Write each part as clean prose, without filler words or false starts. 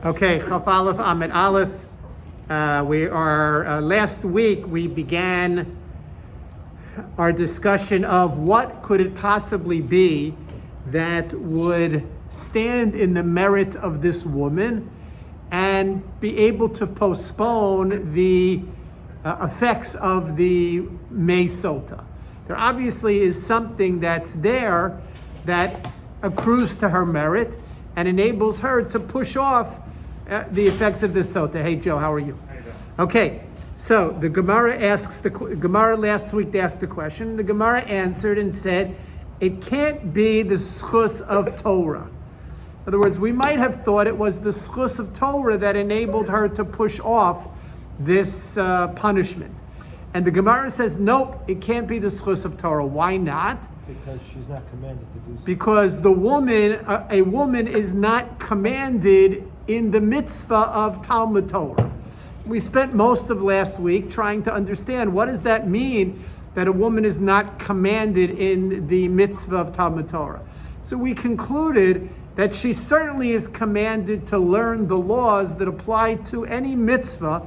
Okay, Chaf Aleph, Amid Aleph. Last week we began our discussion of what could it possibly be that would stand in the merit of this woman and be able to postpone the effects of the Sotah. There obviously is something that's there that accrues to her merit and enables her to push off the effects of the Sotah. Hey Joe, how are you? Okay, so the Gemara last week asked the question. The Gemara answered and said, it can't be the schus of Torah. In other words, we might have thought it was the schus of Torah that enabled her to push off this punishment. And the Gemara says, nope, it can't be the schus of Torah. Why not? Because she's not commanded to do so. Because a woman is not commanded in the mitzvah of Talmud Torah. We spent most of last week trying to understand what does that mean that a woman is not commanded in the mitzvah of Talmud Torah. So we concluded that she certainly is commanded to learn the laws that apply to any mitzvah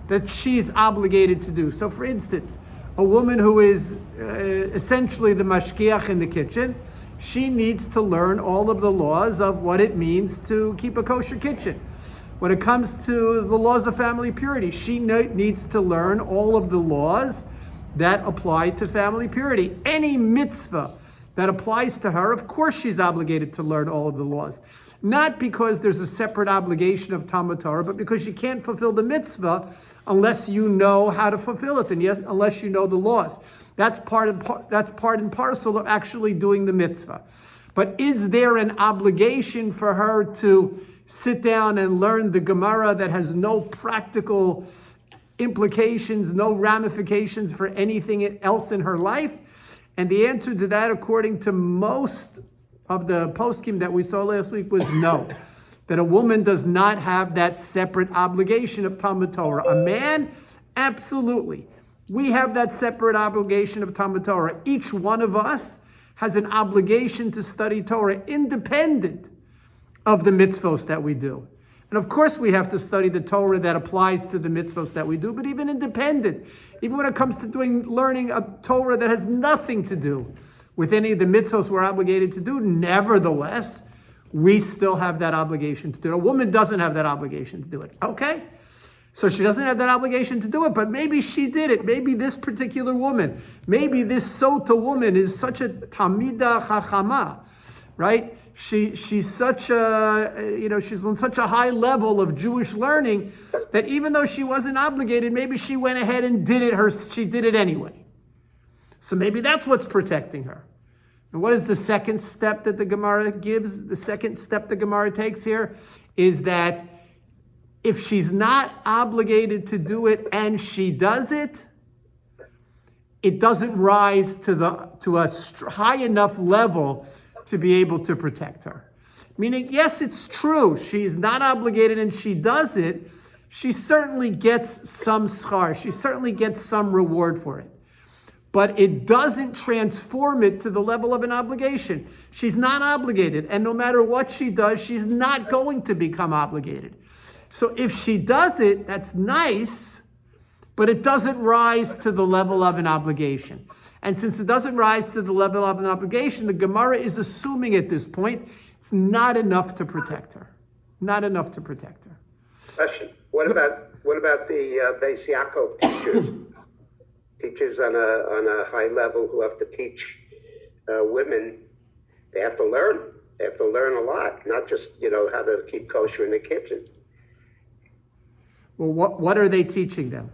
that she's obligated to do. So for instance, a woman who is essentially the mashkiach in the kitchen, she needs to learn all of the laws of what it means to keep a kosher kitchen. When it comes to the laws of family purity, she needs to learn all of the laws that apply to family purity. Any mitzvah that applies to her, of course she's obligated to learn all of the laws. Not because there's a separate obligation of Talmud Torah, but because you can't fulfill the mitzvah unless you know how to fulfill it, and yes, unless you know the laws. That's part and parcel of actually doing the mitzvah. But is there an obligation for her to sit down and learn the Gemara that has no practical implications, no ramifications for anything else in her life? And the answer to that, according to most of the poskim that we saw last week, was no. That a woman does not have that separate obligation of Talmud Torah. A man, absolutely. We have that separate obligation of Talmud Torah. Each one of us has an obligation to study Torah independent of the mitzvos that we do. And of course we have to study the Torah that applies to the mitzvos that we do, but even independent, even when it comes to learning a Torah that has nothing to do with any of the mitzvos we're obligated to do, nevertheless, we still have that obligation to do it. A woman doesn't have that obligation to do it. Okay? So she doesn't have that obligation to do it, but maybe she did it. Maybe this particular woman, maybe this Sotah woman is such a Tamida Chachama, right? She's such a, she's on such a high level of Jewish learning that even though she wasn't obligated, maybe she went ahead and did it. She did it anyway. So maybe that's what's protecting her. And what is the second step that the Gemara gives? The second step the Gemara takes here is that if she's not obligated to do it and she does it, it doesn't rise to a high enough level to be able to protect her. Meaning, yes, it's true, she's not obligated and she does it, she certainly gets some schar, she certainly gets some reward for it. But it doesn't transform it to the level of an obligation. She's not obligated, and no matter what she does, she's not going to become obligated. So if she does it, that's nice, but it doesn't rise to the level of an obligation. And since it doesn't rise to the level of an obligation, the Gemara is assuming at this point it's not enough to protect her. Not enough to protect her. Question. What about the Beis Yaakov teachers? Teachers on a high level who have to teach women. They have to learn. They have to learn a lot, not just how to keep kosher in the kitchen. Well, what are they teaching them?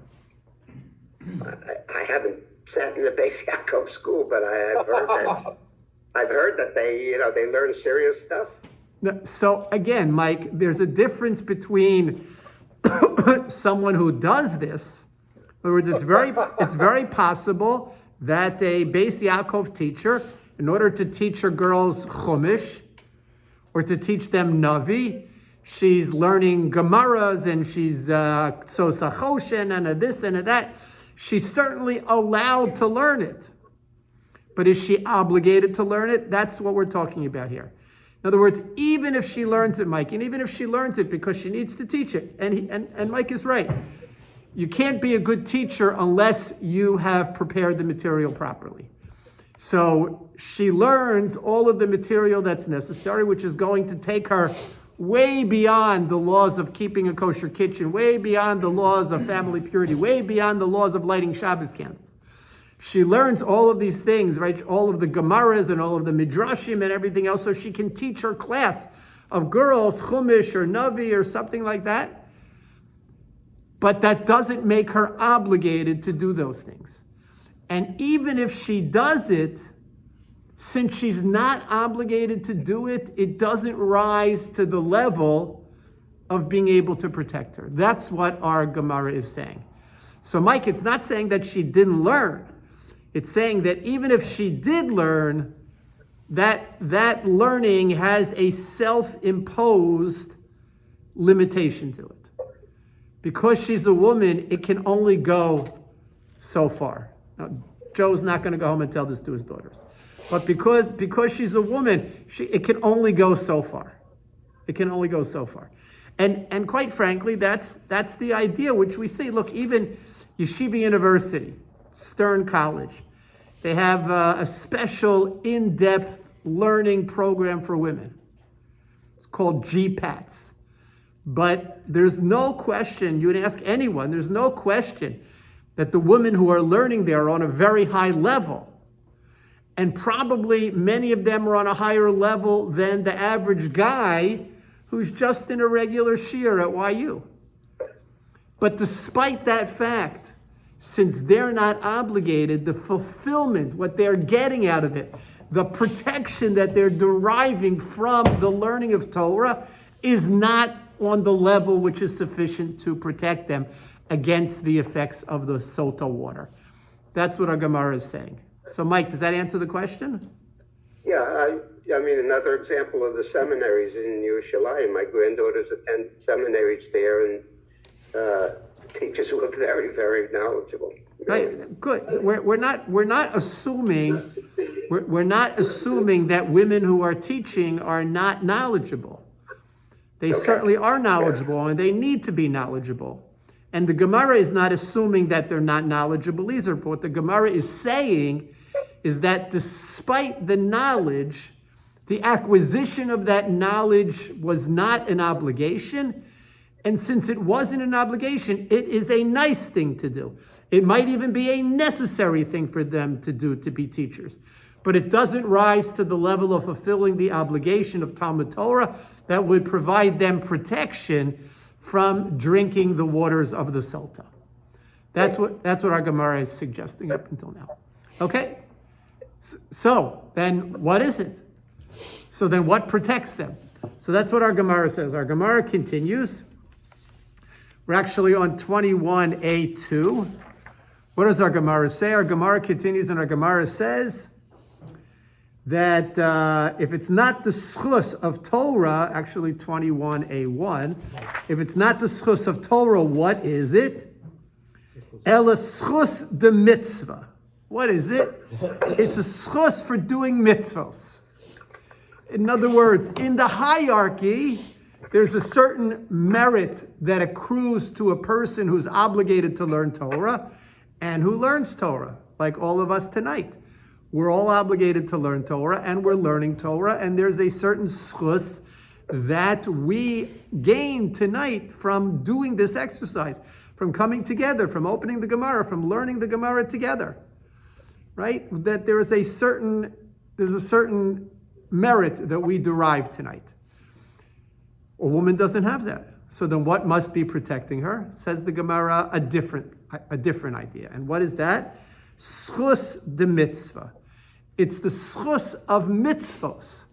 I haven't sat in the Beis Yaakov school, but I've heard that they learn serious stuff. So again, Mike, there's a difference between someone who does this. In other words, it's very possible that a Beis Yaakov teacher, in order to teach her girls Chumash or to teach them Navi, she's learning Gemaras and she's Sotah Choshen and a this and a that. She's certainly allowed to learn it. But is she obligated to learn it? That's what we're talking about here. In other words, even if she learns it, Mike, and even if she learns it because she needs to teach it, and Mike is right, you can't be a good teacher unless you have prepared the material properly. So she learns all of the material that's necessary, which is going to take her way beyond the laws of keeping a kosher kitchen, way beyond the laws of family purity, way beyond the laws of lighting Shabbos candles. She learns all of these things, right? All of the Gemaras and all of the Midrashim and everything else, so she can teach her class of girls, Chumash or Navi or something like that. But that doesn't make her obligated to do those things. And even if she does it, since she's not obligated to do it, it doesn't rise to the level of being able to protect her. That's what our Gemara is saying. So Mike, it's not saying that she didn't learn. It's saying that even if she did learn, that learning has a self-imposed limitation to it. Because she's a woman, it can only go so far. Now, Joe's not going to go home and tell this to his daughters. But because she's a woman, it can only go so far. It can only go so far. And quite frankly, that's the idea which we see. Look, even Yeshiva University, Stern College, they have a special in-depth learning program for women. It's called GPATS. But there's no question, you would ask anyone, there's no question that the women who are learning there are on a very high level. And probably many of them are on a higher level than the average guy who's just in a regular shiur at YU. But despite that fact, since they're not obligated, the fulfillment, what they're getting out of it, the protection that they're deriving from the learning of Torah is not on the level which is sufficient to protect them against the effects of the Sotah water. That's what our Gemara is saying. So Mike, does that answer the question? Yeah, I mean, another example of the seminaries in Yerushalayim. My granddaughters attend seminaries there, and teachers who are very, very knowledgeable. Right, good. We're not assuming that women who are teaching are not knowledgeable. They certainly are knowledgeable, and they need to be knowledgeable. And the Gemara is not assuming that they're not knowledgeable either. But what the Gemara is saying is that despite the knowledge, the acquisition of that knowledge was not an obligation. And since it wasn't an obligation, it is a nice thing to do. It might even be a necessary thing for them to do, to be teachers. But it doesn't rise to the level of fulfilling the obligation of Talmud Torah that would provide them protection from drinking the waters of the Sotah. That's what our Gemara is suggesting up until now. Okay? So then what is it? So then what protects them? So that's what our Gemara says. Our Gemara continues. We're actually on 21a2. What does our Gemara say? Our Gemara continues, and our Gemara says that if it's not the schus of Torah, actually 21a1, if it's not the schus of Torah, what is it? Ela schus de mitzvah. What is it? It's a schus for doing mitzvos. In other words, in the hierarchy, there's a certain merit that accrues to a person who's obligated to learn Torah and who learns Torah, like all of us tonight. We're all obligated to learn Torah, and we're learning Torah, and there's a certain schus that we gain tonight from doing this exercise, from coming together, from opening the Gemara, from learning the Gemara together, right? That there's a certain merit that we derive tonight. A woman doesn't have that. So then what must be protecting her? Says the Gemara, a different idea. And what is that? Schus de mitzvah. It's the schus of mitzvos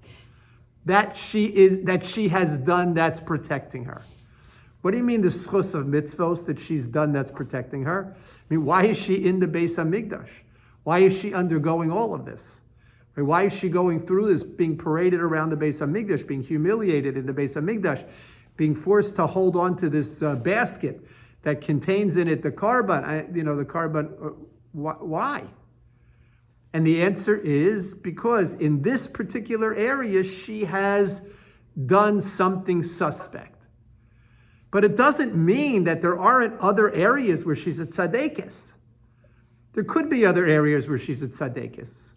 that she has done that's protecting her. What do you mean the schus of mitzvos that she's done that's protecting her? I mean, why is she in the Beis Hamikdash? Why is she undergoing all of this? Why is she going through this, being paraded around the Beis Hamikdash, being humiliated in the Beis Hamikdash, being forced to hold on to this basket that contains in it the carbon? The carbon. Why? And the answer is because in this particular area, she has done something suspect. But it doesn't mean that there aren't other areas where she's a tzadekis. There could be other areas where she's a tzadekis.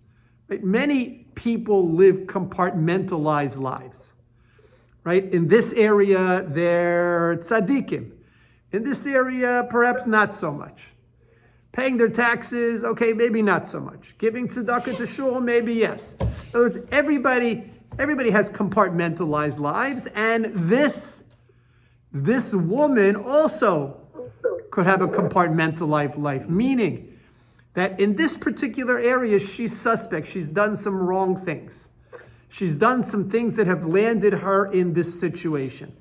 Right? Many people live compartmentalized lives. Right? In this area, they're tzaddikim. In this area, perhaps not so much. Paying their taxes, okay, maybe not so much. Giving tzedakah to shul, maybe yes. In other words, everybody has compartmentalized lives, and this woman also could have a compartmentalized life, meaning that in this particular area, she's suspect. She's done some wrong things. She's done some things that have landed her in this situation.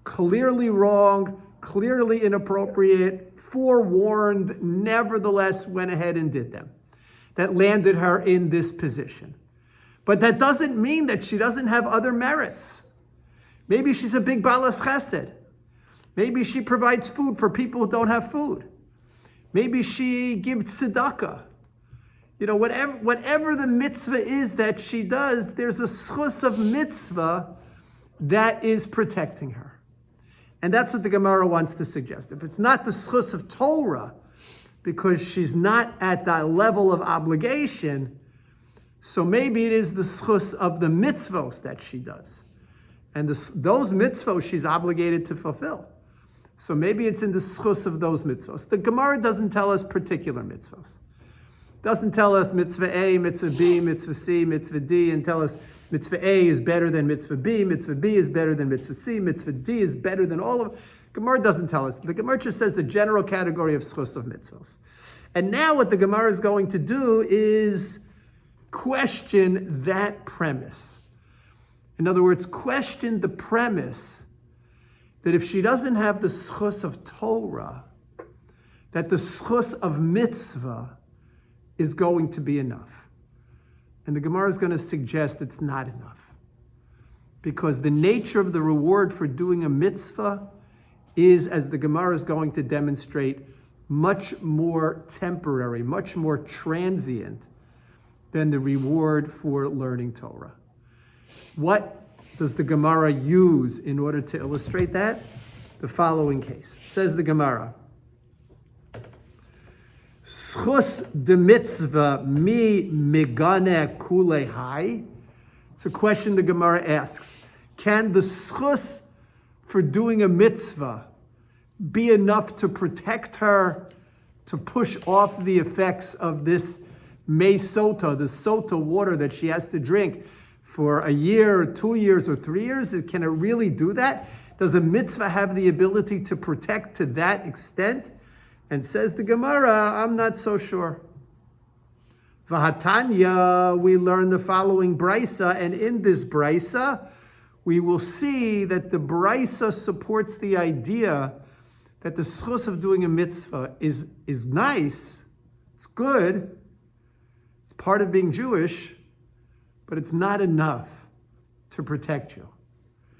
Clearly wrong, clearly inappropriate, forewarned, nevertheless went ahead and did them. That landed her in this position. But that doesn't mean that she doesn't have other merits. Maybe she's a big balas chesed. Maybe she provides food for people who don't have food. Maybe she gives tzedakah. You know, whatever the mitzvah is that she does, there's a schus of mitzvah that is protecting her. And that's what the Gemara wants to suggest. If it's not the schus of Torah, because she's not at that level of obligation, so maybe it is the schus of the mitzvos that she does. And those mitzvos she's obligated to fulfill. So maybe it's in the schus of those mitzvos. The Gemara doesn't tell us particular mitzvos. Doesn't tell us mitzvah A, mitzvah B, mitzvah C, mitzvah D, and tell us mitzvah A is better than mitzvah B is better than mitzvah C, mitzvah D is better than all of them. Gemara doesn't tell us. The Gemara just says the general category of schus of mitzvos. And now what the Gemara is going to do is question that premise. In other words, question the premise that if she doesn't have the schus of Torah, that the schus of mitzvah is going to be enough. And the Gemara is going to suggest it's not enough. Because the nature of the reward for doing a mitzvah is, as the Gemara is going to demonstrate, much more temporary, much more transient than the reward for learning Torah. What does the Gemara use in order to illustrate that? The following case. Says the Gemara, Schus de mitzvah mi megane kule hai. It's a question the Gemara asks. Can the schus for doing a mitzvah be enough to protect her, to push off the effects of this Sotah, the Sotah water that she has to drink for a year, or 2 years, or 3 years? Can it really do that? Does a mitzvah have the ability to protect to that extent? And says the Gemara, I'm not so sure. Vahatanya, we learn the following brisa, and in this brisa, we will see that the brisa supports the idea that the schus of doing a mitzvah is nice, it's good, it's part of being Jewish, but it's not enough to protect you.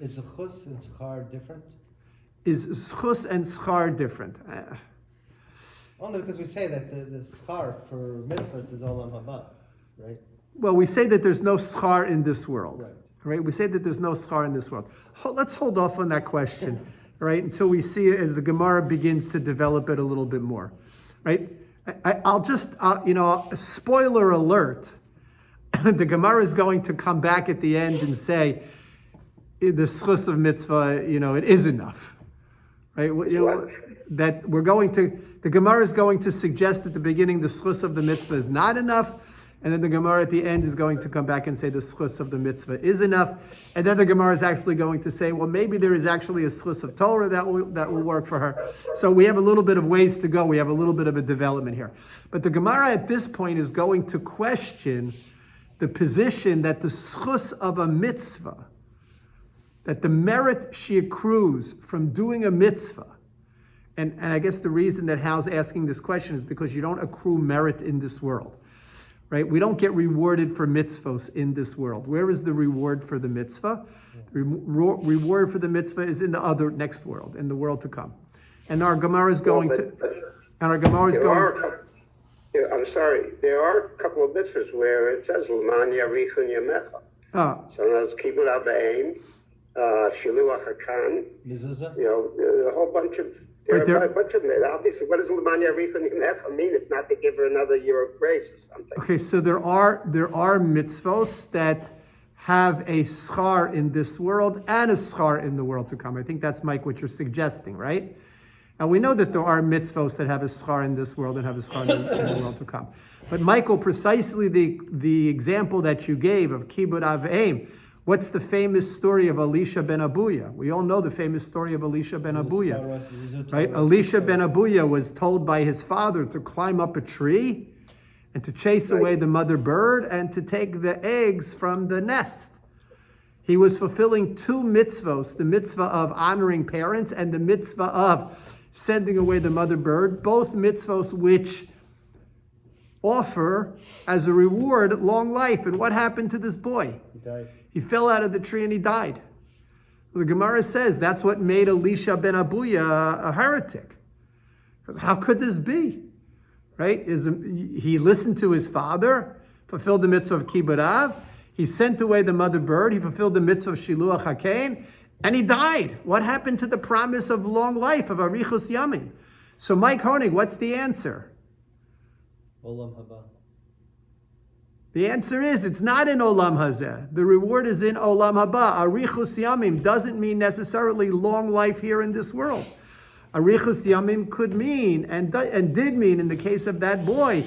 Is the chus and schar different? Is schus and schar different? Only because we say that the schar for mitzvahs is olam haba, right? Well, we say that there's no schar in this world. Right. Right? We say that there's no schar in this world. Let's hold off on that question, right, until we see it as the Gemara begins to develop it a little bit more, right? I'll just, spoiler alert, the Gemara is going to come back at the end and say, the schus of mitzvah, it is enough, right? That the Gemara is going to suggest at the beginning the schus of the mitzvah is not enough, and then the Gemara at the end is going to come back and say the schus of the mitzvah is enough, and then the Gemara is actually going to say, well, maybe there is actually a schus of Torah that will work for her. So we have a little bit of ways to go. We have a little bit of a development here. But the Gemara at this point is going to question the position that the schus of a mitzvah, that the merit she accrues from doing a mitzvah, and I guess the reason that Hal's asking this question is because you don't accrue merit in this world, right? We don't get rewarded for mitzvos in this world. Where is the reward for the mitzvah? Reward for the mitzvah is in the other next world, in the world to come. And our Gemara is going to, and our Gemara is going, Yeah, I'm sorry. There are a couple of mitzvahs where it says "L'man yarichun yamecha." Oh, So that's kibbud av v'aim, shiluach hakan. Mezuzah? A whole bunch of. Right there. There are a bunch of them. Obviously, what does "L'man yarichun yamecha" mean? It's not to give her another year of grace or something. okay, so there are mitzvos that have a schar in this world and a schar in the world to come. I think that's, Mike, what you're suggesting, right? And we know that there are mitzvos that have a schar in this world and have a schar in the world to come. But Michael, precisely the example that you gave of kibbud av v'aim, what's the famous story of Elisha ben Abuya? We all know the famous story of Elisha ben Abuya, right? Elisha ben Abuya was told by his father to climb up a tree and to chase away the mother bird and to take the eggs from the nest. He was fulfilling two mitzvos, the mitzvah of honoring parents and the mitzvah of sending away the mother bird, both mitzvos which offer as a reward long life. And what happened to this boy? He died. He fell out of the tree and he died. The Gemara says that's what made Elisha ben Abuya a heretic. Because how could this be? Right? He listened to his father, fulfilled the mitzvah of kibbud av. He sent away the mother bird. He fulfilled the mitzvah of shiluach hakein, and he died. What happened to the promise of long life, of arichus yamim? So Mike Honig, what's the answer? Olam haba. The answer is it's not in olam hazeh. The reward is in olam haba. Arichus yamim doesn't mean necessarily long life here in this world. Arichus yamim could mean, and did mean in the case of that boy,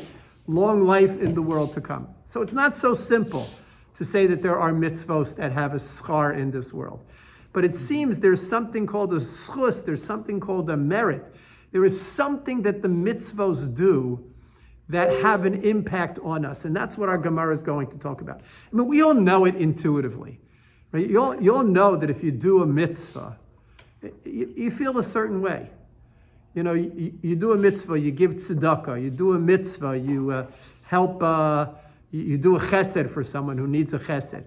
long life in the world to come. So it's not so simple to say that there are mitzvos that have a schar in this world. But it seems there's something called a schus, there's something called a merit. There is something that the mitzvos do that have an impact on us. And that's what our Gemara is going to talk about. I mean, we all know it intuitively. Right? You all know that if you do a mitzvah, you feel a certain way. You do a mitzvah, you give tzedakah, you do a mitzvah, you help, you do a chesed for someone who needs a chesed.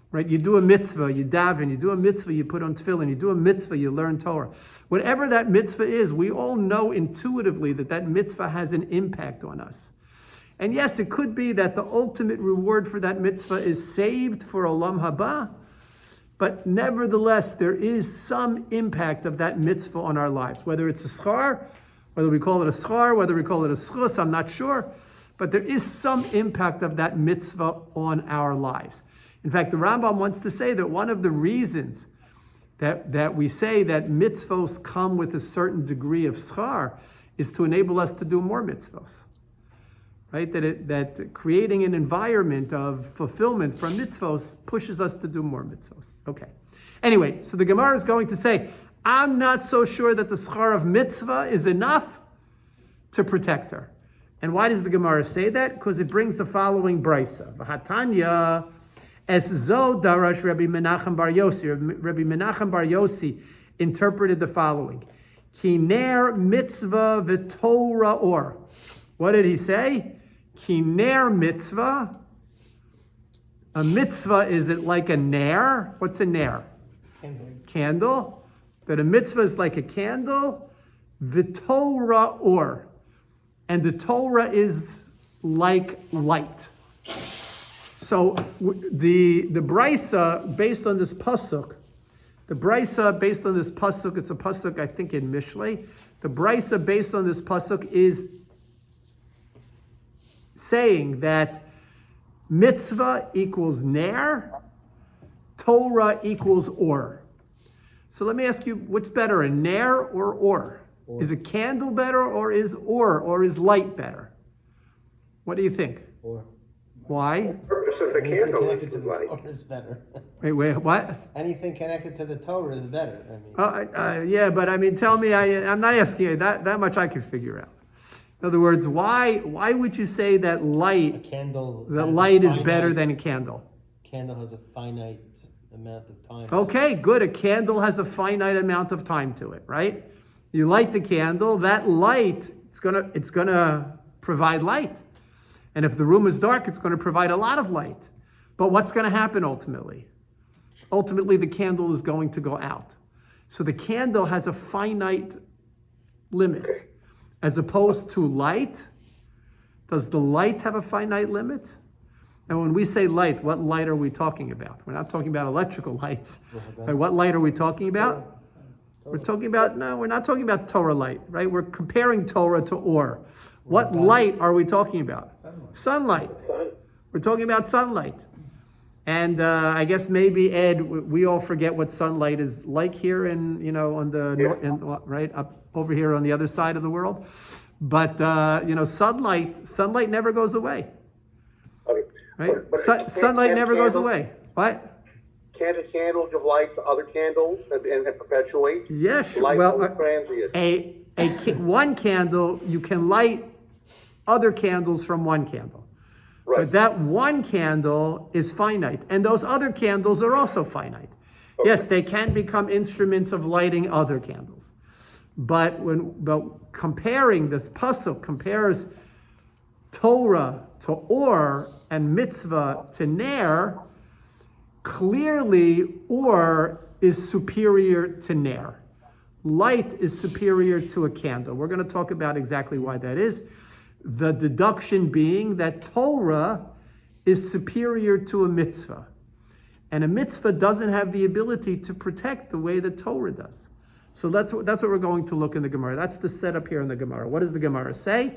Right? You do a mitzvah, you daven, you do a mitzvah, you put on tefillin, you do a mitzvah, you learn Torah. Whatever that mitzvah is, we all know intuitively that that mitzvah has an impact on us. And yes, it could be that the ultimate reward for that mitzvah is saved for olam haba, but nevertheless, there is some impact of that mitzvah on our lives. Whether it's a schar, whether we call it a schar, whether we call it a schus, I'm not sure. But there is some impact of that mitzvah on our lives. In fact, the Rambam wants to say that one of the reasons that we say that mitzvos come with a certain degree of schar is to enable us to do more mitzvos. Right? That creating an environment of fulfillment from mitzvos pushes us to do more mitzvos. Okay. Anyway, so the Gemara is going to say, I'm not so sure that the schar of mitzvah is enough to protect her. And why does the Gemara say that? Because it brings the following brisa. V'hatanya es zo darash Rabbi Menachem Bar Yossi. Rabbi Menachem Bar Yossi interpreted the following. Kiner mitzvah v'torah or. What did he say? Kiner mitzvah. A mitzvah, is it like a ner? What's a ner? Candle. But a mitzvah is like a candle. V'torah or. And the Torah is like light. So the brisa based on this pasuk, it's a pasuk I think in Mishlei. The brisa based on this pasuk is saying that mitzvah equals ner, Torah equals or. So let me ask you, what's better, a ner or or? Is a candle better or is light better? What do you think? Or. Why? The purpose of the Anything candle connected is to the light. Torah is better. Wait, what? Anything connected to the Torah is better. I mean, Yeah, but I mean, tell me, I'm not asking you, that much I can figure out. In other words, why would you say that a light candle. is better than a candle? Candle has a finite amount of time. Okay, good. A candle has a finite amount of time to it, right? You light the candle, that light, it's gonna provide light. And if the room is dark, it's gonna provide a lot of light. But what's gonna happen ultimately? Ultimately, the candle is going to go out. So the candle has a finite limit. As opposed to light, Does the light have a finite limit? And when we say light, what light are we talking about? We're not talking about electrical lights. Right? What light are we talking about? We're talking about, no, we're not talking about Torah light, right? We're comparing Torah to Or. What light are we talking about? Sunlight. We're talking about sunlight. And I guess maybe, Ed, we all forget what sunlight is like here in, on the, right, up over here on the other side of the world. But, sunlight never goes away. Okay. Right? Sunlight never goes away. What? Can't a candle give light to other candles and perpetuate? Yes. Light Well, is transient. one candle, you can light other candles from one candle. Right. But that one candle is finite. And those other candles are also finite. Okay. Yes, they can become instruments of lighting other candles. But comparing, this pasuk compares Torah to Or and mitzvah to ner, clearly Or is superior to ner. Light is superior to a candle. We're going to talk about exactly why that is. The deduction being that Torah is superior to a mitzvah. And a mitzvah doesn't have the ability to protect the way that Torah does. So that's what we're going to look in the Gemara. That's the setup here in the Gemara. What does the Gemara say?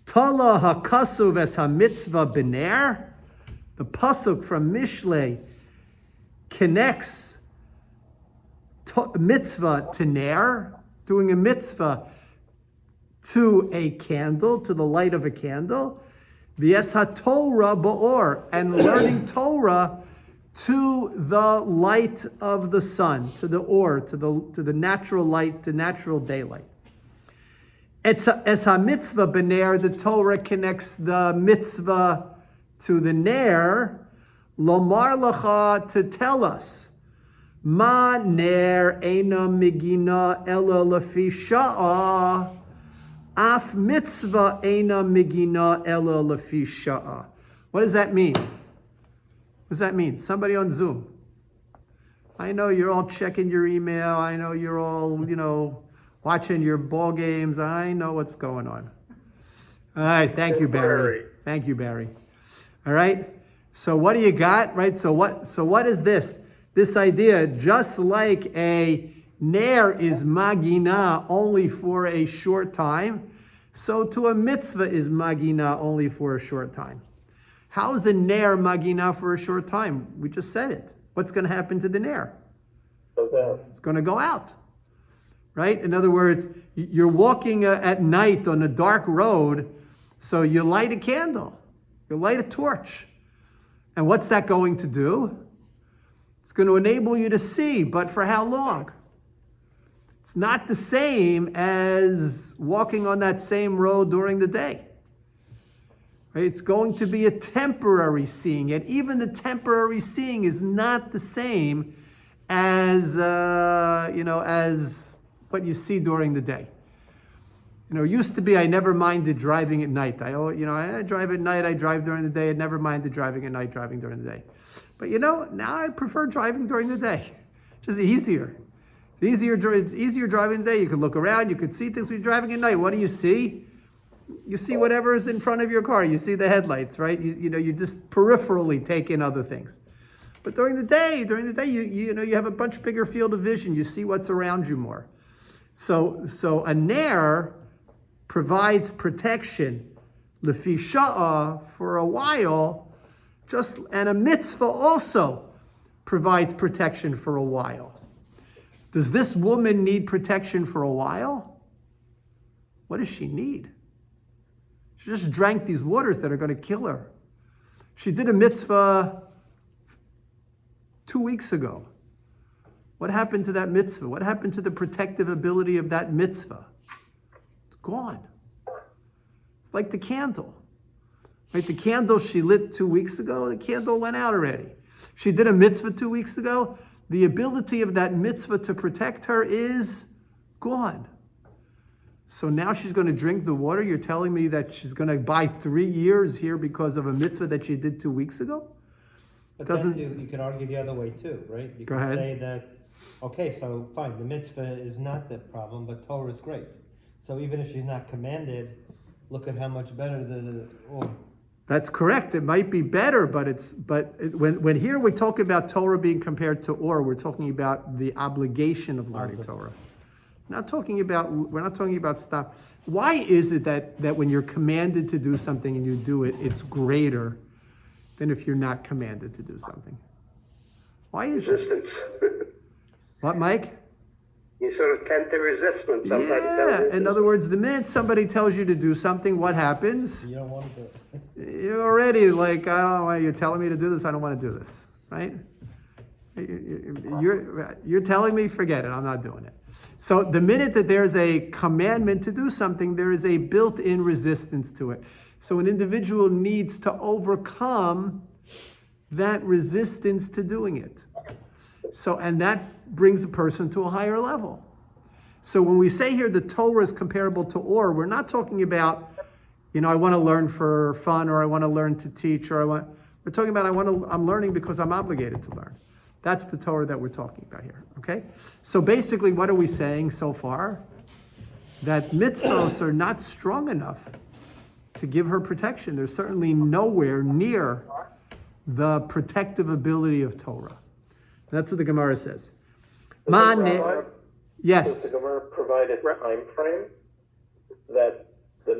Tala hakasuv es ha-mitzvah b'ner. The pasuk from Mishlei connects mitzvah to ner, doing a mitzvah to a candle, to the light of a candle. V'es ha-Torah ba'or, and learning Torah to the light of the sun, to the or, to the natural light, to natural daylight. Es ha-mitzvah b'ner, the Torah connects the mitzvah to the ner, lomar lacha, to tell us, ma ner eina migina ela lefi sha'a, af mitzvah eina migina ela lefi sha'a. What does that mean? What does that mean? Somebody on Zoom. I know you're all checking your email. I know you're all, watching your ball games. I know what's going on. All right. Thank you, Barry. Thank you, Barry. All right. So what do you got? Right. So what is this? This idea, just like a ner is magina only for a short time, so to a mitzvah is magina only for a short time. How is a ner magina for a short time? We just said it. What's going to happen to the ner? It's going to go out. Right? In other words, you're walking at night on a dark road, so you light a candle. You light a torch. And what's that going to do? It's going to enable you to see, but for how long? It's not the same as walking on that same road during the day. Right? It's going to be a temporary seeing, and even the temporary seeing is not the same as as what you see during the day. It used to be I never minded driving at night. I drive at night, I drive during the day. I never minded driving at night, driving during the day. But now I prefer driving during the day. It's just easier. It's easier driving in the day. You can look around, you can see things. When you're driving at night, what do you see? You see whatever is in front of your car. You see the headlights, right? You just peripherally take in other things. But during the day, you have a much bigger field of vision. You see what's around you more. So a ner provides protection, lefi sha'a, for a while, and a mitzvah also provides protection for a while. Does this woman need protection for a while? What does she need? She just drank these waters that are going to kill her. She did a mitzvah 2 weeks ago. What happened to that mitzvah? What happened to the protective ability of that mitzvah? It's gone. It's like the candle. Right? The candle she lit 2 weeks ago, the candle went out already. She did a mitzvah 2 weeks ago. The ability of that mitzvah to protect her is gone. So now she's going to drink the water. You're telling me that she's going to buy 3 years here because of a mitzvah that she did 2 weeks ago? But then you could argue the other way too, right? You Go could ahead. say that, okay, so fine, the mitzvah is not the problem, but Torah is great. So even if she's not commanded, look at how much better That's correct. It might be better, when here we talk about Torah being compared to or, we're talking about the obligation of learning Torah. We're not talking about stop. Why is it that when you're commanded to do something and you do it, it's greater than if you're not commanded to do something? Why is Resistance. What, Mike? You sort of tend to resist when somebody tells Yeah. you. In other words, the minute somebody tells you to do something, what happens? you don't want to do it. You're already like, I don't know, you're telling me to do this, I don't want to do this, right? You're telling me, forget it, I'm not doing it. So the minute that there's a commandment to do something, there is a built-in resistance to it. So an individual needs to overcome that resistance to doing it. So, and that brings a person to a higher level. So when we say here the Torah is comparable to or, we're not talking about, I want to learn for fun, or I want to learn to teach, we're talking about I'm learning because I'm obligated to learn. That's the Torah that we're talking about here, okay? So basically, what are we saying so far? That mitzvahs are not strong enough to give her protection. They're certainly nowhere near the protective ability of Torah. That's what the Gemara says. Yes. Does the Gemara provide a time frame that the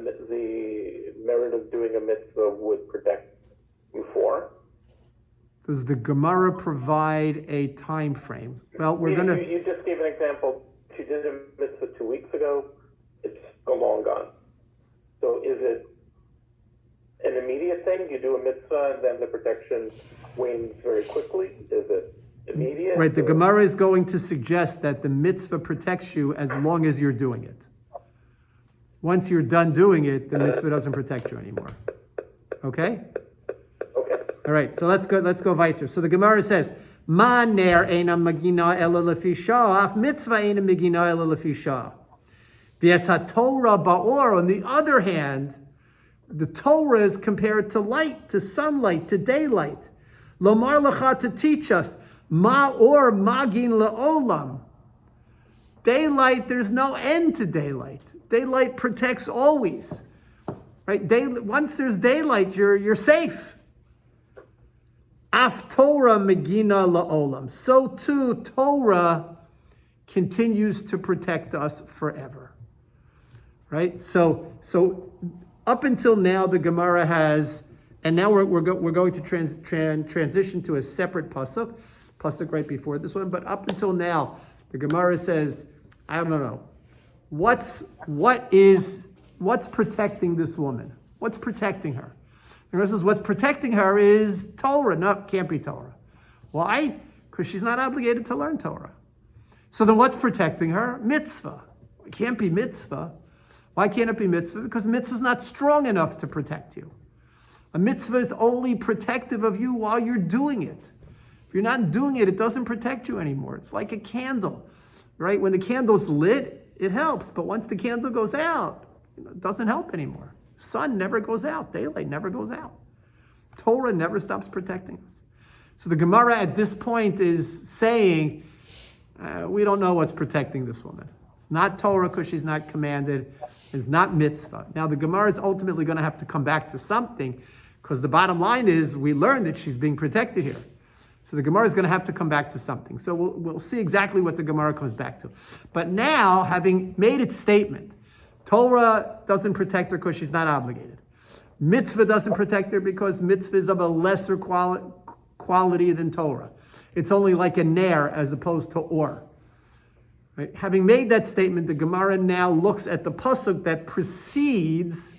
merit of doing a mitzvah would protect you for? Does the Gemara provide a time frame? Well, You just gave an example. She did a mitzvah 2 weeks ago. It's long gone. So is it an immediate thing? You do a mitzvah and then the protection wanes very quickly? Is it immediate? Right, the Gemara is going to suggest that the mitzvah protects you as long as you're doing it. Once you're done doing it, the mitzvah doesn't protect you anymore. Okay? All right, so let's go weiter. So the Gemara says, Ma ner eina magina ela lefi shah, af mitzvah eina magina ela lefi shah. V'es ha-Torah ba'or, on the other hand, the Torah is compared to light, to sunlight, to daylight. Lomar lecha, to teach us, ma'or magin le'olam. Daylight, there's no end to daylight. Daylight protects always. Right? Once there's daylight, you're safe. Af Torah megina la'olam. So too, Torah continues to protect us forever. Right? So up until now, the Gemara has, and now we're going to transition to a separate pasuk right before this one. But up until now, the Gemara says, I don't know, what's protecting this woman? What's protecting her? The Gemara says, what's protecting her is Torah. No, can't be Torah. Why? Because she's not obligated to learn Torah. So then what's protecting her? Mitzvah. It can't be mitzvah. Why can't it be mitzvah? Because mitzvah is not strong enough to protect you. A mitzvah is only protective of you while you're doing it. If you're not doing it, it doesn't protect you anymore. It's like a candle, right? When the candle's lit, it helps. But once the candle goes out, it doesn't help anymore. Sun never goes out. Daylight never goes out. Torah never stops protecting us. So the Gemara at this point is saying, we don't know what's protecting this woman. It's not Torah because she's not commanded. It's not mitzvah. Now the Gemara is ultimately going to have to come back to something, because the bottom line is we learned that she's being protected here. So the Gemara is going to have to come back to something. So we'll see exactly what the Gemara comes back to. But now, having made its statement, Torah doesn't protect her because she's not obligated. Mitzvah doesn't protect her because mitzvah is of a lesser quality than Torah. It's only like a ner as opposed to or. Right? Having made that statement, the Gemara now looks at the pasuk that precedes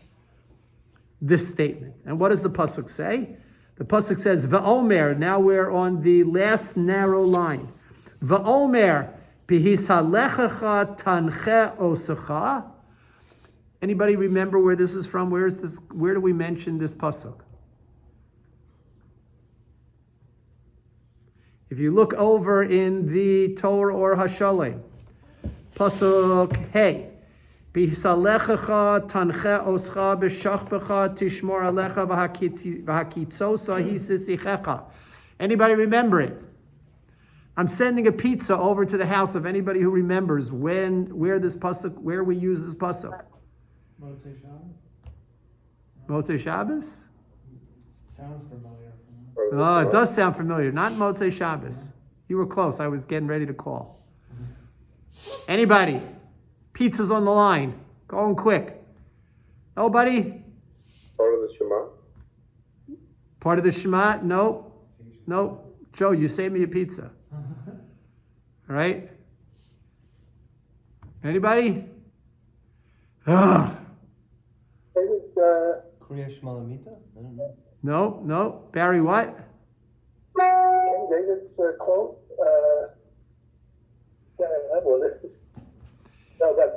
this statement. And what does the pasuk say? The pasuk says, Va'omer, now we're on the last narrow line. Va'omer, Bihisalechacha tanche osacha. Anybody remember where this is from? Where do we mention this pasuk? If you look over in the Torah or Hashalei, pasuk hey, Bihisalechacha tanche oscha b'shachbecha tishmor alecha v'hakitzosa hisisichecha. Anybody remember it? I'm sending a pizza over to the house of anybody who remembers where we use this pasuk. Motzei Shabbos? Sounds familiar. Oh, it does sound familiar. Not Motzei Shabbos. You were close. I was getting ready to call. Anybody? Pizza's on the line. Going quick. Nobody? Part of the Shema. Part of the Shema? Nope. Nope. Joe, you saved me a pizza. All right? Anybody? Ugh. Kriya Shmalamita? I don't know. No. Barry, what? King David's quote. Was it? No, that's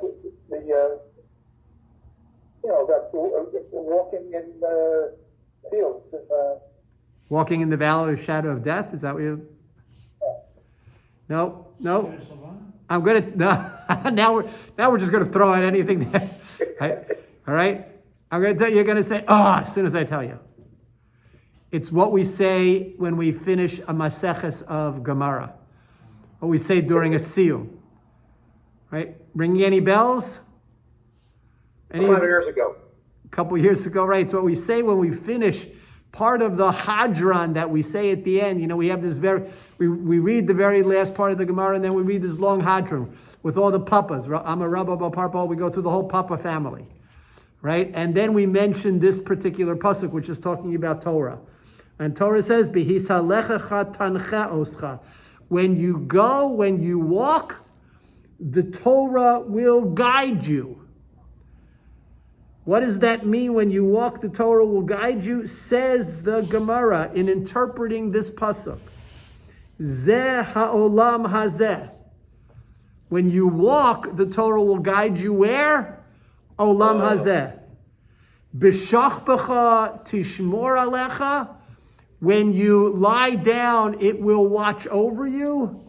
that's walking in fields. Walking in the valley of shadow of death? Is that what you? No. I'm gonna no. now we're just gonna throw out anything. All right. I'm gonna tell you. You're gonna say, as soon as I tell you. It's what we say when we finish a maseches of Gemara. What we say during a siyum. Right? Ringing any bells? A couple of years ago. A couple years ago, right? It's what we say when we finish part of the hadron that we say at the end. We have this we read the very last part of the Gemara, and then we read this long hadron with all the papas. I'm a Rabba Parpa. We go through the whole papa family. Right? And then we mention this particular pasuk, which is talking about Torah. And Torah says, "B'hisalecha tancha oscha." When you go, when you walk, the Torah will guide you. What does that mean? When you walk, the Torah will guide you. Says the Gemara in interpreting this pasuk. Zeh ha'olam hazeh. When you walk, the Torah will guide you where? Olam hazeh. B'shachbecha tishmor alecha. When you lie down, it will watch over you.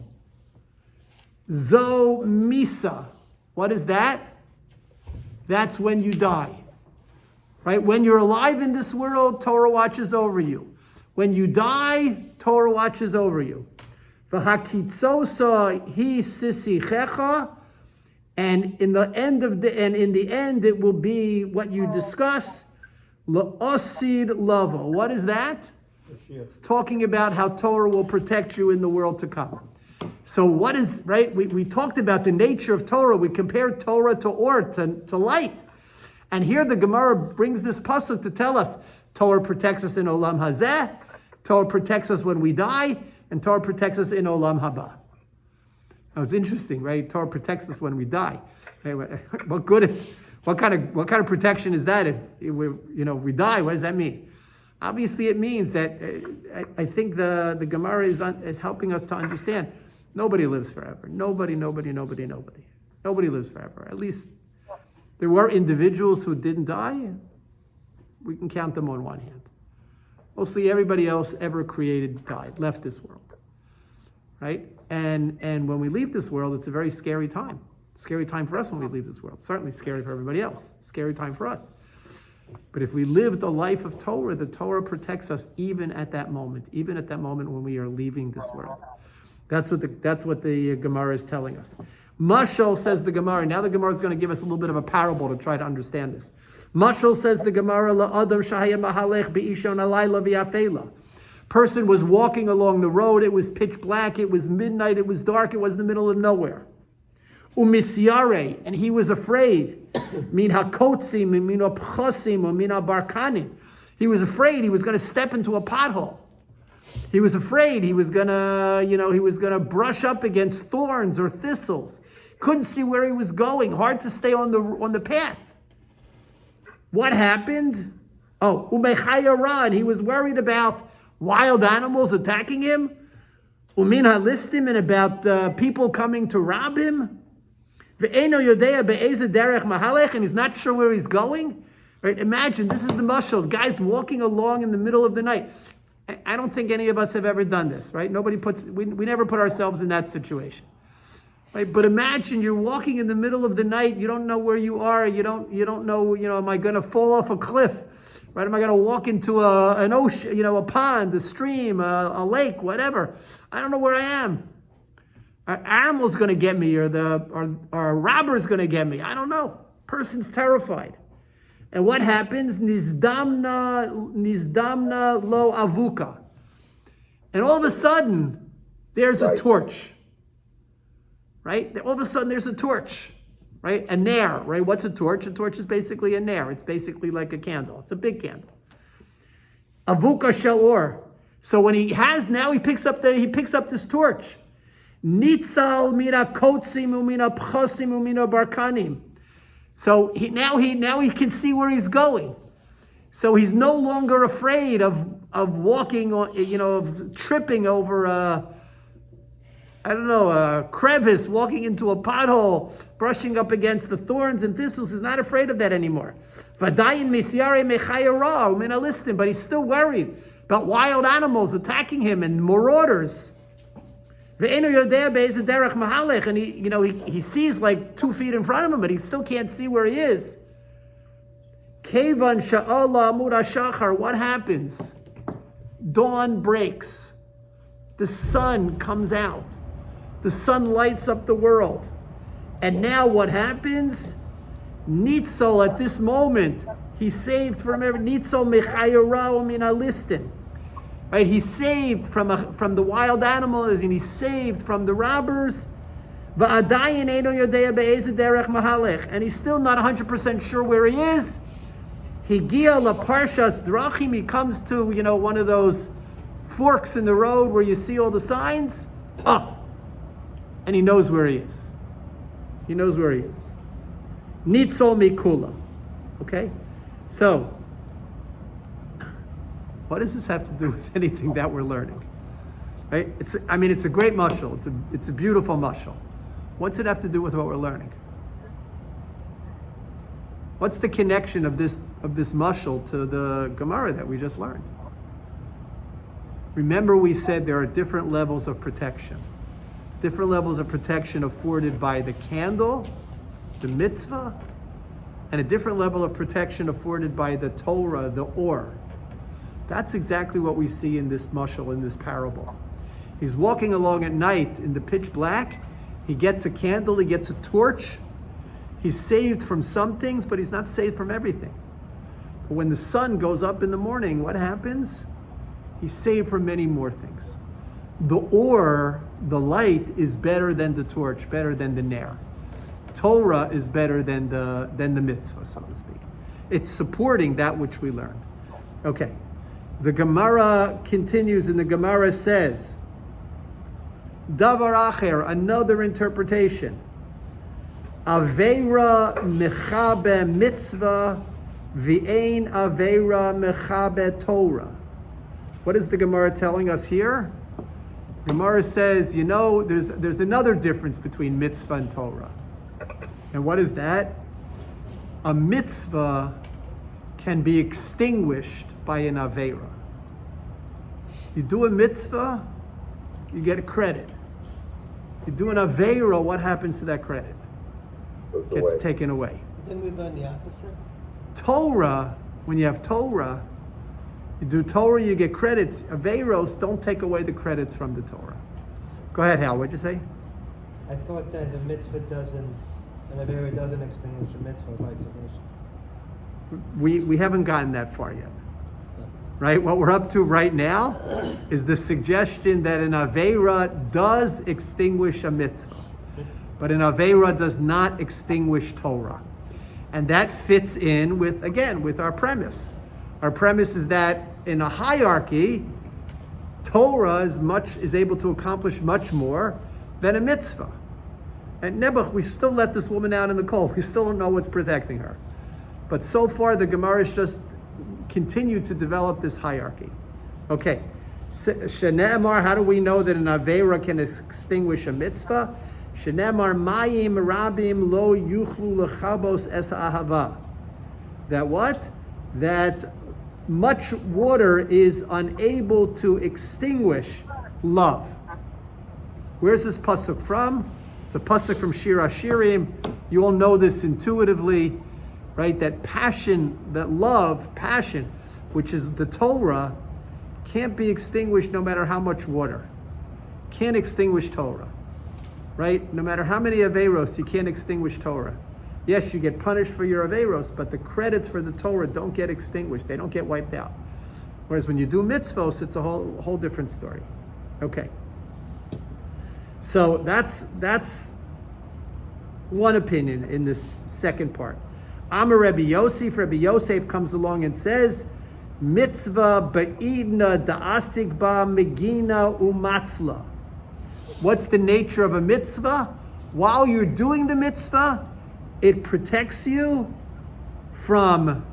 Zo misa. What is that? That's when you die. Right? When you're alive in this world, Torah watches over you. When you die, Torah watches over you. V'hakitzosa hi sisichecha. And in the end it will be what you discuss. La'osid lavo. What is that? It's talking about how Torah will protect you in the world to come. So what is, right? We talked about the nature of Torah. We compared Torah to or, to light. And here the Gemara brings this pasuk to tell us Torah protects us in Olam Hazeh, Torah protects us when we die, and Torah protects us in Olam Haba. That was interesting, right? Torah protects us when we die. What kind of protection is that if we die? What does that mean? Obviously, it means that I think the Gemara is helping us to understand nobody lives forever. Nobody lives forever. At least there were individuals who didn't die. We can count them on one hand. Mostly everybody else ever created died, left this world, right? And when we leave this world, it's a very scary time. Scary time for us when we leave this world. Certainly scary for everybody else. Scary time for us. But if we live the life of Torah, the Torah protects us even at that moment when we are leaving this world. That's what the Gemara is telling us. Mashal, says the Gemara. Now the Gemara is going to give us a little bit of a parable to try to understand this. Mashal, says the Gemara, la'adam shahaya mahalech bi'ishon alayla v'yafela. Person was walking along the road. It was pitch black. It was midnight. It was dark. It was in the middle of nowhere. Umisyare, and he was afraid. Min hakotzim, min apchasim, min barkanim. He was afraid he was going to step into a pothole. He was afraid he was gonna brush up against thorns or thistles. Couldn't see where he was going. Hard to stay on the path. What happened? Oh, umechayara, he was worried about wild animals attacking him. Umin halistim, and about people coming to rob him. Ve'eno yodea be'eze derech mahalech, and he's not sure where he's going. Right? Imagine, this is the mashal. Guy's walking along in the middle of the night. I don't think any of us have ever done this, right? We never put ourselves in that situation. Right? But imagine you're walking in the middle of the night, you don't know where you are, you don't know, am I gonna fall off a cliff? Right? Am I gonna walk into an ocean, a pond, a stream, a lake, whatever? I don't know where I am. An animal's gonna get me, or a robber's gonna get me. I don't know. Person's terrified. And what happens? Nizdamna lo avuka. And all of a sudden, there's a torch. Right? All of a sudden, there's a torch. Right? A nair. Right? What's a torch? A torch is basically a nair. It's basically like a candle. It's a big candle. Avuka shel or. So when he picks up this torch. Nitzal mina kotzim umina pchosim umina barkanim. So now he can see where he's going. So he's no longer afraid of walking on, of tripping over a crevice, walking into a pothole, brushing up against the thorns and thistles. He's not afraid of that anymore. But he's still worried about wild animals attacking him and marauders. And he sees like 2 feet in front of him, but he still can't see where he is. What happens? Dawn breaks. The sun comes out. The sun lights up the world. And now what happens? Nitzol, at this moment, he's saved from every Nitzol mechayarao min alistin. Right, he's saved from the wild animals, and he's saved from the robbers. And he's still not 100% sure where he is. He comes to one of those forks in the road where you see all the signs. And he knows where he is. He knows where he is. Nitzol mikula. Okay, so. What does this have to do with anything that we're learning? Right? It's a great mashal. It's a beautiful mashal. What's it have to do with what we're learning? What's the connection of this mashal to the Gemara that we just learned? Remember, we said there are different levels of protection. Different levels of protection afforded by the candle, the mitzvah, and a different level of protection afforded by the Torah, the or. That's exactly what we see in this mashal, in this parable. He's walking along at night in the pitch black. He gets a candle, he gets a torch. He's saved from some things, but he's not saved from everything. But when the sun goes up in the morning, what happens? He's saved from many more things. The or, the light, is better than the torch, better than the ner. Torah is better than the mitzvah, so to speak. It's supporting that which we learned. Okay. The Gemara continues, and the Gemara says, Davar acher, another interpretation. Aveira mechabe mitzvah v'ein aveira mechabe Torah. What is the Gemara telling us here? Gemara says, there's another difference between mitzvah and Torah. And what is that? A mitzvah can be extinguished by an aveira. You do a mitzvah, you get a credit. You do an aveira, what happens to that credit? Gets taken away. Then we learn the opposite. Torah, when you have Torah, you do Torah, you get credits. Aveiros don't take away the credits from the Torah. Go ahead, Hal, what'd you say? I thought that the mitzvah doesn't, an aveira doesn't extinguish the mitzvah, vice versa. We haven't gotten that far yet. Right? What we're up to right now is the suggestion that an aveira does extinguish a mitzvah, but an aveira does not extinguish Torah. And that fits in with our premise. Our premise is that in a hierarchy, Torah is able to accomplish much more than a mitzvah. At Nebuch, we still let this woman out in the cold. We still don't know what's protecting her. But so far, the Gemara has just continued to develop this hierarchy. Okay. Shenemar, how do we know that an aveira can extinguish a mitzvah? Shenemar mayim rabim lo yuchlu lechabos es ahava. That what? That much water is unable to extinguish love. Where's this pasuk from? It's a pasuk from Shir Hashirim. You all know this intuitively, right? That passion, that love, passion, which is the Torah, can't be extinguished no matter how much water. Can't extinguish Torah, right? No matter how many Averos, you can't extinguish Torah. Yes, you get punished for your Averos, but the credits for the Torah don't get extinguished. They don't get wiped out. Whereas when you do mitzvos, it's a whole different story. Okay. So that's one opinion in this second part. Amar Rebbe Yosef. Rebbe Yosef comes along and says, mitzvah ba'idna da'asik ba megina umatzla. What's the nature of a mitzvah? While you're doing the mitzvah, it protects you from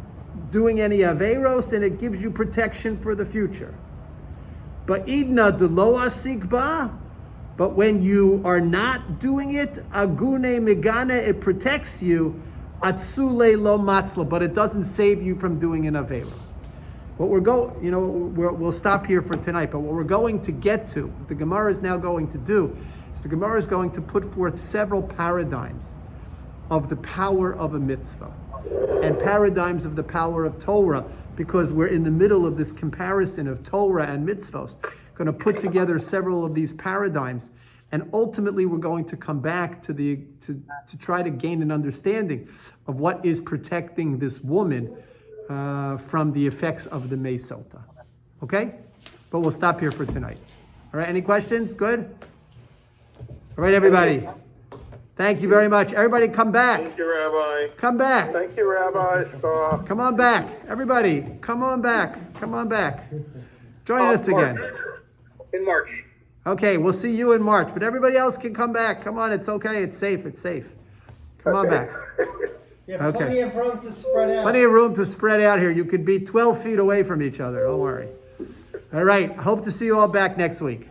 doing any averos, and it gives you protection for the future. Ba'idna delo asik ba. But when you are not doing it, agune megana, it protects you. Atsule lo matzla, but it doesn't save you from doing an avera. What we'll stop here for tonight, but what we're going to get to, what the Gemara is now going to do, is the Gemara is going to put forth several paradigms of the power of a mitzvah and paradigms of the power of Torah, because we're in the middle of this comparison of Torah and mitzvos. Going to put together several of these paradigms, and ultimately we're going to come back to try to gain an understanding of what is protecting this woman from the effects of the Sotah. Okay? But we'll stop here for tonight. All right, any questions? Good? All right, everybody. Thank you very much. Everybody come back. Thank you, Rabbi. Come back. Thank you, Rabbi. Come on back. Everybody, come on back. Come on back. Join us again. In March. Okay, we'll see you in March, but everybody else can come back. Come on, it's okay. It's safe. It's safe. Come on back. You have plenty of room to spread out. Plenty of room to spread out here. You could be 12 feet away from each other. Don't worry. All right. Hope to see you all back next week.